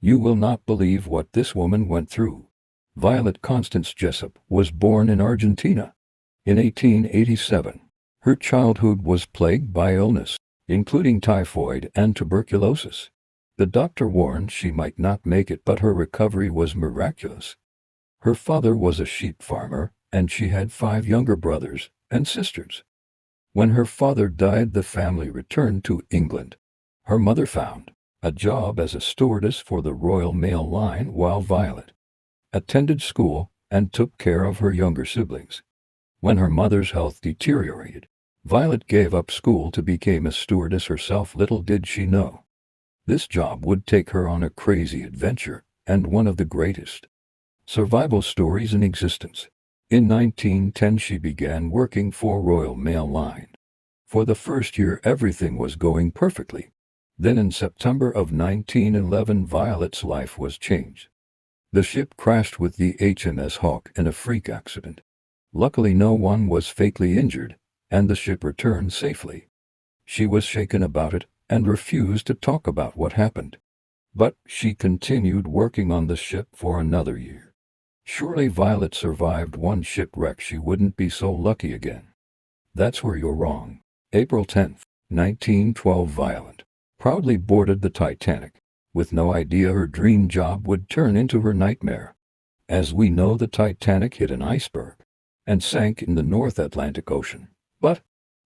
You will not believe what this woman went through. Violet Constance Jessup was born in Argentina in 1887. Her childhood was plagued by illness, including typhoid and tuberculosis. The doctor warned she might not make it, but her recovery was miraculous. Her father was a sheep farmer, and she had 5 younger brothers and sisters. When her father died, the family returned to England. Her mother found a job as a stewardess for the Royal Mail Line while Violet attended school and took care of her younger siblings. When her mother's health deteriorated, Violet gave up school to become a stewardess herself. Little did she know this job would take her on a crazy adventure and one of the greatest survival stories in existence. In 1910 she began working for Royal Mail Line. For the first year everything was going perfectly. Then in September of 1911 Violet's life was changed. The ship crashed with the HMS Hawke in a freak accident. Luckily no one was fatally injured, and the ship returned safely. She was shaken about it and refused to talk about what happened. But she continued working on the ship for another year. Surely Violet survived one shipwreck, she wouldn't be so lucky again. That's where you're wrong. April 10th, 1912 Violet proudly boarded the Titanic, with no idea her dream job would turn into her nightmare. As we know, the Titanic hit an iceberg and sank in the North Atlantic Ocean. But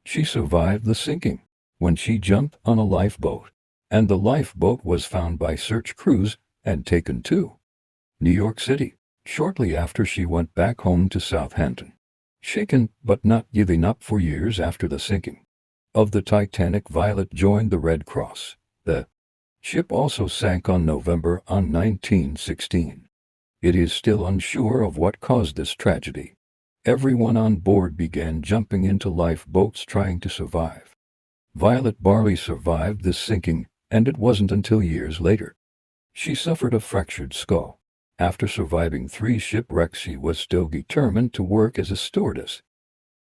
she survived the sinking when she jumped on a lifeboat, and the lifeboat was found by search crews and taken to New York City. Shortly after, she went back home to Southampton, shaken but not giving up. For years after the sinking of the Titanic, Violet joined the Red Cross. The ship also sank on November 1916. It is still unsure of what caused this tragedy. Everyone on board began jumping into lifeboats trying to survive. Violet barely survived this sinking, and it wasn't until years later she suffered a fractured skull. After surviving 3 shipwrecks, she was still determined to work as a stewardess.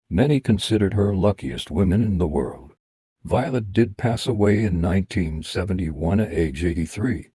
Many considered her luckiest woman in the world. Violet did pass away in 1971 at age 83.